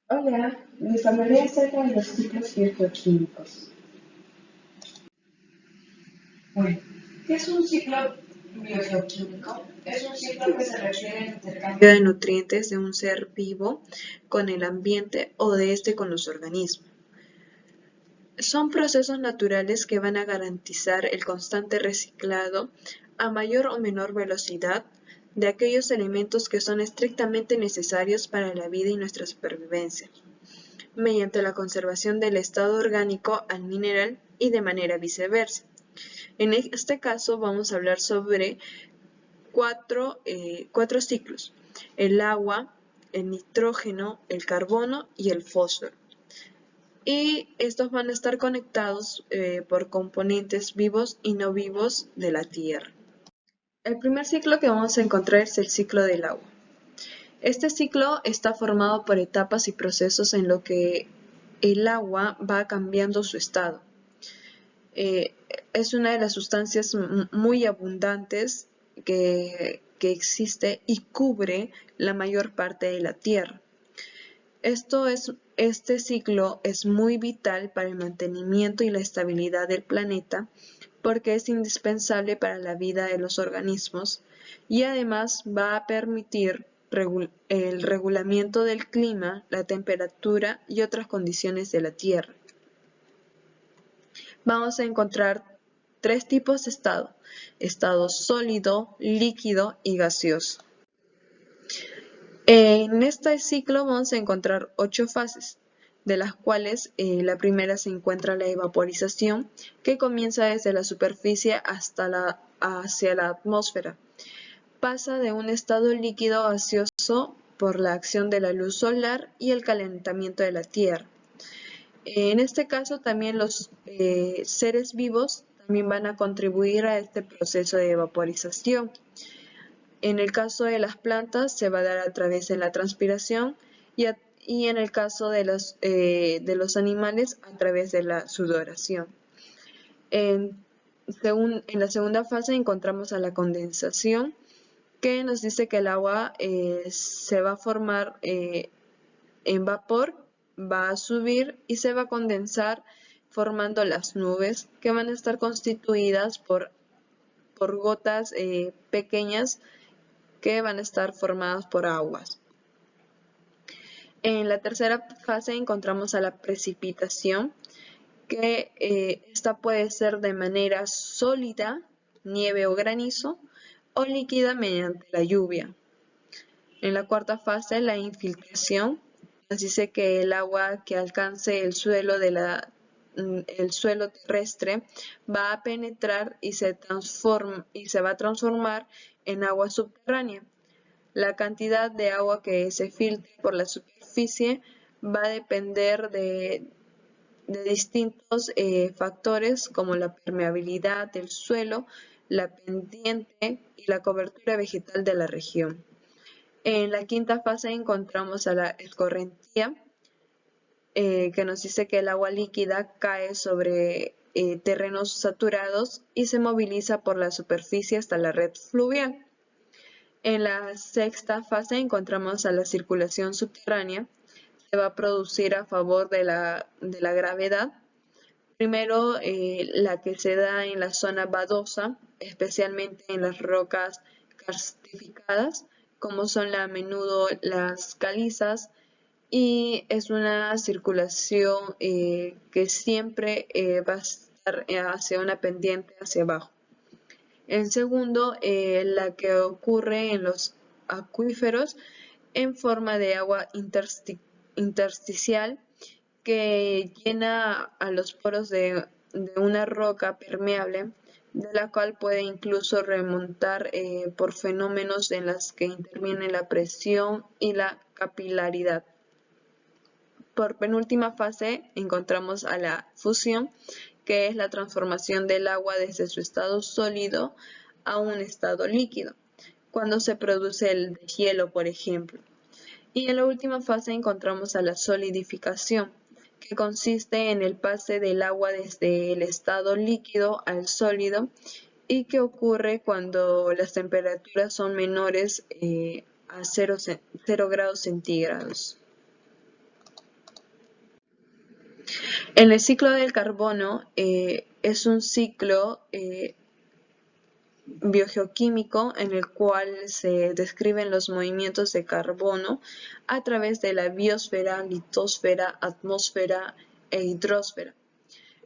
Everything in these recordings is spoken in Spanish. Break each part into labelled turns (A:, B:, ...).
A: Hola, les hablaré acerca de los ciclos biogeoquímicos. Bueno, ¿qué es un ciclo biogeoquímico? Es un ciclo que se refiere al intercambio de nutrientes de un ser vivo con el ambiente o de este con los organismos. Son procesos naturales que van a garantizar el constante reciclado a mayor o menor velocidad de aquellos elementos que son estrictamente necesarios para la vida y nuestra supervivencia, mediante la conservación del estado orgánico al mineral y de manera viceversa. En este caso vamos a hablar sobre cuatro ciclos: el agua, el nitrógeno, el carbono y el fósforo. Y estos van a estar conectados por componentes vivos y no vivos de la Tierra. El primer ciclo que vamos a encontrar es el ciclo del agua. Este ciclo está formado por etapas y procesos en lo que el agua va cambiando su estado. Eh, es una de las sustancias muy abundantes que existe y cubre la mayor parte de la Tierra. Este ciclo es muy vital para el mantenimiento y la estabilidad del planeta porque es indispensable para la vida de los organismos y además va a permitir el regulamiento del clima, la temperatura y otras condiciones de la Tierra. Vamos a encontrar tres tipos de estado: estado sólido, líquido y gaseoso. En este ciclo vamos a encontrar 8 fases, de las cuales la primera se encuentra la evaporización, que comienza desde la superficie hacia la atmósfera. Pasa de un estado líquido a gaseoso por la acción de la luz solar y el calentamiento de la Tierra. En este caso también los seres vivos también van a contribuir a este proceso de evaporización. En el caso de las plantas se va a dar a través de la transpiración y en el caso de los animales a través de la sudoración. En la segunda fase encontramos a la condensación, que nos dice que el agua se va a formar en vapor, va a subir y se va a condensar formando las nubes, que van a estar constituidas por gotas pequeñas que van a estar formadas por aguas. En la tercera fase encontramos a la precipitación, que esta puede ser de manera sólida, nieve o granizo, o líquida mediante la lluvia. En la cuarta fase, la infiltración, nos dice que el agua que alcance el suelo terrestre va a penetrar y se va a transformar en agua subterránea. La cantidad de agua que se filtre por la superficie va a depender de distintos factores como la permeabilidad del suelo, la pendiente y la cobertura vegetal de la región. En la quinta fase encontramos a la escorrentía, que nos dice que el agua líquida cae sobre terrenos saturados y se moviliza por la superficie hasta la red fluvial. En la sexta fase encontramos a la circulación subterránea, que va a producir a favor de la gravedad. Primero, la que se da en la zona badosa, especialmente en las rocas karstificadas, como son a menudo las calizas, y es una circulación que siempre va a estar hacia una pendiente hacia abajo. En segundo, la que ocurre en los acuíferos en forma de agua intersticial, que llena a los poros de una roca permeable, de la cual puede incluso remontar por fenómenos en los que interviene la presión y la capilaridad. Por penúltima fase encontramos a la fusión, que es la transformación del agua desde su estado sólido a un estado líquido, cuando se produce el deshielo, por ejemplo. Y en la última fase encontramos a la solidificación, que consiste en el pase del agua desde el estado líquido al sólido y que ocurre cuando las temperaturas son menores a 0 grados centígrados. En el ciclo del carbono es un ciclo biogeoquímico en el cual se describen los movimientos de carbono a través de la biosfera, litosfera, atmósfera e hidrosfera.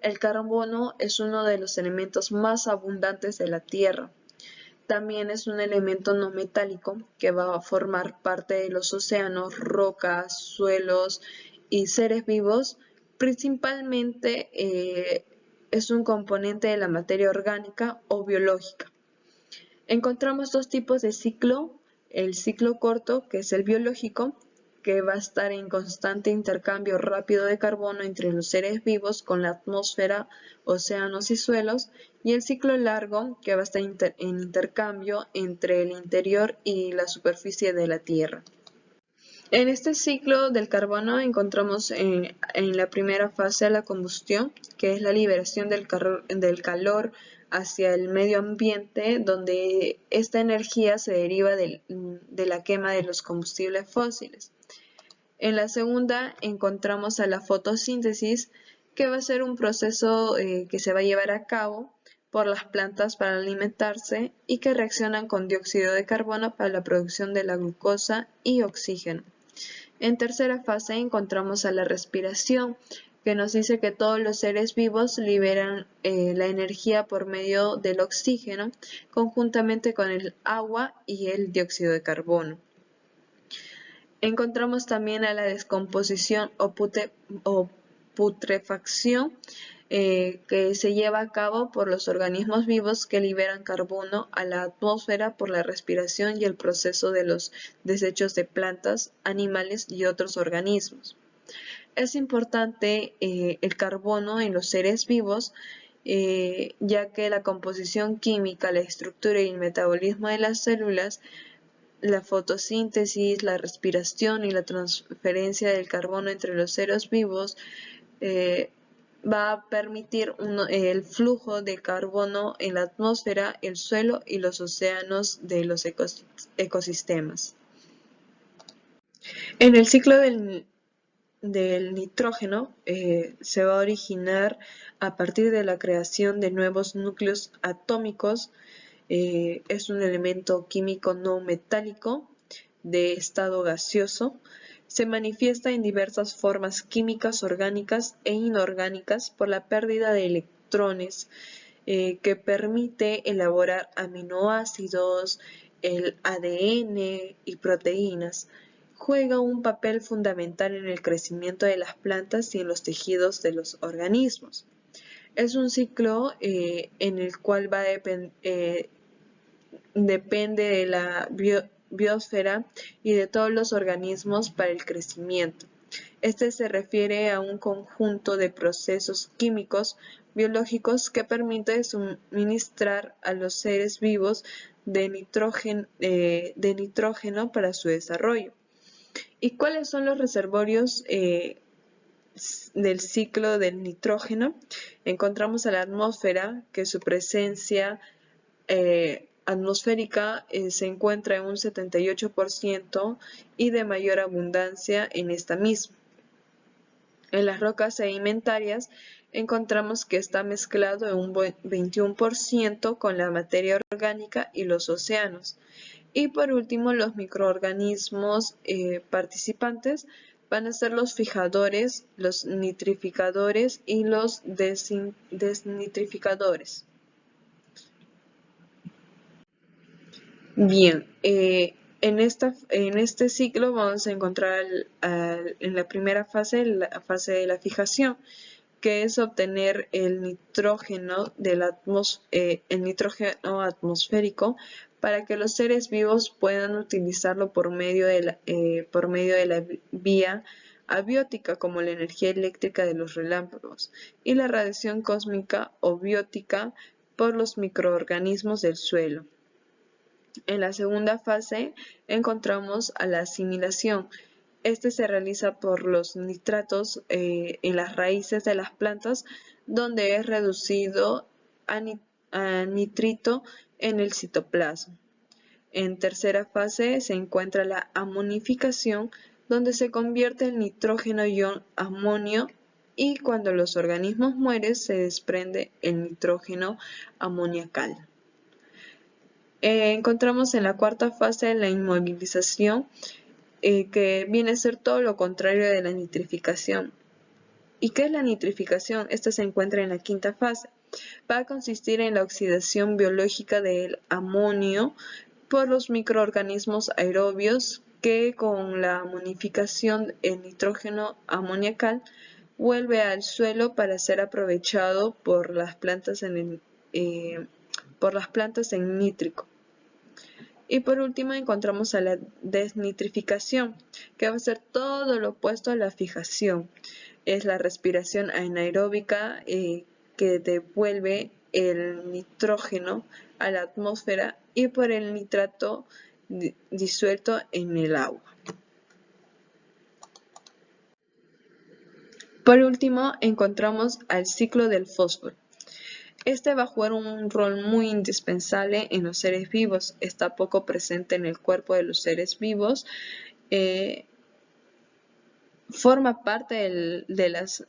A: El carbono es uno de los elementos más abundantes de la Tierra. También es un elemento no metálico que va a formar parte de los océanos, rocas, suelos y seres vivos. Principalmente es un componente de la materia orgánica o biológica. Encontramos dos tipos de ciclo, el ciclo corto, que es el biológico, que va a estar en constante intercambio rápido de carbono entre los seres vivos con la atmósfera, océanos y suelos, y el ciclo largo, que va a estar en intercambio entre el interior y la superficie de la Tierra. En este ciclo del carbono encontramos en la primera fase la combustión, que es la liberación del calor hacia el medio ambiente, donde esta energía se deriva de la quema de los combustibles fósiles. En la segunda encontramos a la fotosíntesis, que va a ser un proceso que se va a llevar a cabo por las plantas para alimentarse y que reaccionan con dióxido de carbono para la producción de la glucosa y oxígeno. En tercera fase encontramos a la respiración, que nos dice que todos los seres vivos liberan la energía por medio del oxígeno, conjuntamente con el agua y el dióxido de carbono. Encontramos también a la descomposición o putrefacción, que se lleva a cabo por los organismos vivos que liberan carbono a la atmósfera por la respiración y el proceso de los desechos de plantas, animales y otros organismos. Es importante el carbono en los seres vivos, ya que la composición química, la estructura y el metabolismo de las células, la fotosíntesis, la respiración y la transferencia del carbono entre los seres vivos va a permitir el flujo de carbono en la atmósfera, el suelo y los océanos de los ecosistemas. En el ciclo del nitrógeno se va a originar a partir de la creación de nuevos núcleos atómicos. Es un elemento químico no metálico de estado gaseoso. Se manifiesta en diversas formas químicas, orgánicas e inorgánicas por la pérdida de electrones que permite elaborar aminoácidos, el ADN y proteínas. Juega un papel fundamental en el crecimiento de las plantas y en los tejidos de los organismos. Es un ciclo en el cual va a depende de la biosfera y de todos los organismos para el crecimiento. Este se refiere a un conjunto de procesos químicos biológicos que permite suministrar a los seres vivos de nitrógeno para su desarrollo. ¿Y cuáles son los reservorios del ciclo del nitrógeno? Encontramos a la atmósfera, que su presencia atmosférica se encuentra en un 78% y de mayor abundancia en esta misma. En las rocas sedimentarias encontramos que está mezclado en un 21% con la materia orgánica y los océanos. Y por último, los microorganismos participantes van a ser los fijadores, los nitrificadores y los desnitrificadores. Bien, en este ciclo vamos a encontrar en la primera fase, la fase de la fijación, que es obtener el nitrógeno atmosférico para que los seres vivos puedan utilizarlo por medio de la vía abiótica, como la energía eléctrica de los relámpagos, y la radiación cósmica o biótica por los microorganismos del suelo. En la segunda fase encontramos a la asimilación. Este se realiza por los nitratos en las raíces de las plantas, donde es reducido a nitrito en el citoplasma. En tercera fase se encuentra la amonificación, donde se convierte el nitrógeno ion amonio y cuando los organismos mueren se desprende el nitrógeno amoniacal. Encontramos en la cuarta fase la inmovilización, que viene a ser todo lo contrario de la nitrificación. ¿Y qué es la nitrificación? Esta se encuentra en la quinta fase. Va a consistir en la oxidación biológica del amonio por los microorganismos aerobios que con la amonificación el nitrógeno amoniacal vuelve al suelo para ser aprovechado por las plantas en nítrico. Y por último encontramos a la desnitrificación, que va a ser todo lo opuesto a la fijación. Es la respiración anaeróbica que devuelve el nitrógeno a la atmósfera y por el nitrato disuelto en el agua. Por último encontramos al ciclo del fósforo. Este va a jugar un rol muy indispensable en los seres vivos. Está poco presente en el cuerpo de los seres vivos. Forma parte de las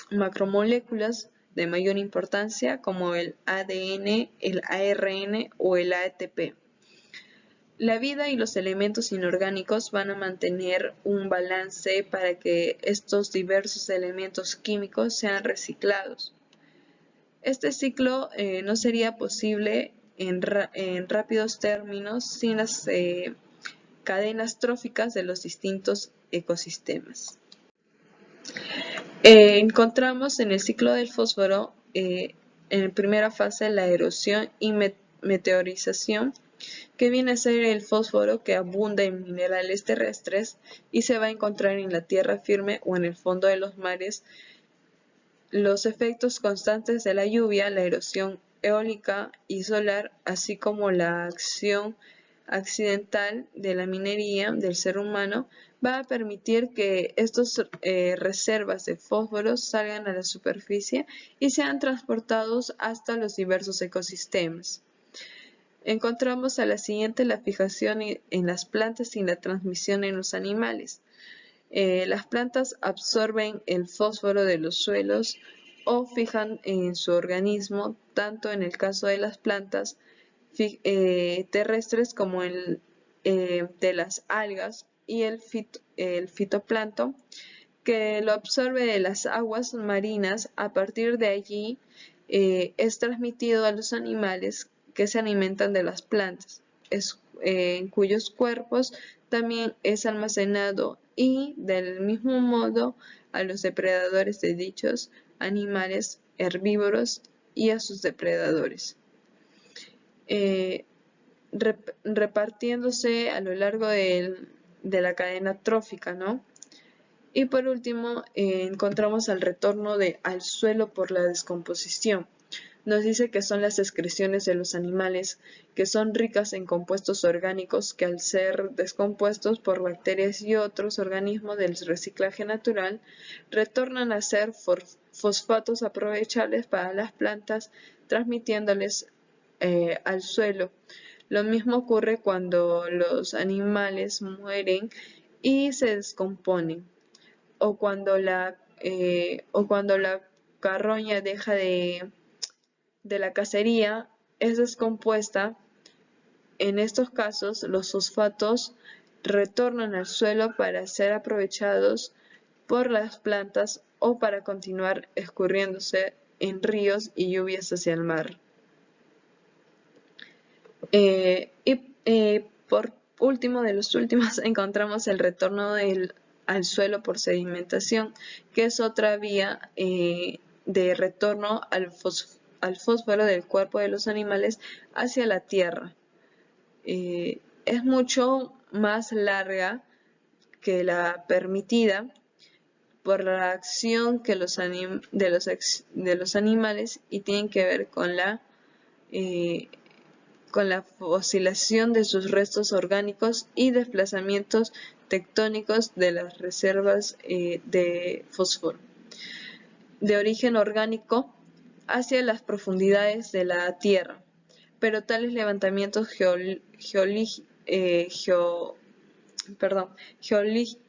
A: macromoléculas de mayor importancia como el ADN, el ARN o el ATP. La vida y los elementos inorgánicos van a mantener un balance para que estos diversos elementos químicos sean reciclados. Este ciclo no sería posible en rápidos términos sin las cadenas tróficas de los distintos ecosistemas. Encontramos en el ciclo del fósforo en primera fase la erosión y meteorización, que viene a ser el fósforo que abunda en minerales terrestres y se va a encontrar en la tierra firme o en el fondo de los mares. Los efectos constantes de la lluvia, la erosión eólica y solar, así como la acción accidental de la minería del ser humano, va a permitir que estas reservas de fósforo salgan a la superficie y sean transportados hasta los diversos ecosistemas. Encontramos a la siguiente la fijación en las plantas y la transmisión en los animales. Las plantas absorben el fósforo de los suelos o fijan en su organismo, tanto en el caso de las plantas terrestres como de las algas y el fitoplancton, que lo absorbe de las aguas marinas. A partir de allí es transmitido a los animales que se alimentan de las plantas, en cuyos cuerpos también es almacenado, y del mismo modo a los depredadores de dichos animales herbívoros y a sus depredadores, repartiéndose a lo largo de la cadena trófica, ¿no? Y por último encontramos el retorno al suelo por la descomposición. Nos dice que son las excreciones de los animales, que son ricas en compuestos orgánicos que al ser descompuestos por bacterias y otros organismos del reciclaje natural, retornan a ser fosfatos aprovechables para las plantas, transmitiéndoles al suelo. Lo mismo ocurre cuando los animales mueren y se descomponen, o cuando la carroña deja de la cacería es descompuesta. En estos casos, los fosfatos retornan al suelo para ser aprovechados por las plantas o para continuar escurriéndose en ríos y lluvias hacia el mar. Por último, de los últimos, encontramos el retorno al suelo por sedimentación, que es otra vía de retorno al fósforo del cuerpo de los animales hacia la tierra. Es mucho más larga que la permitida por la acción de los animales, y tienen que ver con la fosilización de sus restos orgánicos y desplazamientos tectónicos de las reservas de fósforo de origen orgánico hacia las profundidades de la Tierra, pero tales levantamientos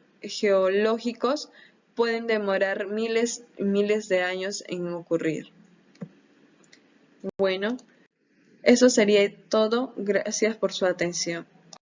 A: geológicos pueden demorar miles y miles de años en ocurrir. Bueno, eso sería todo. Gracias por su atención.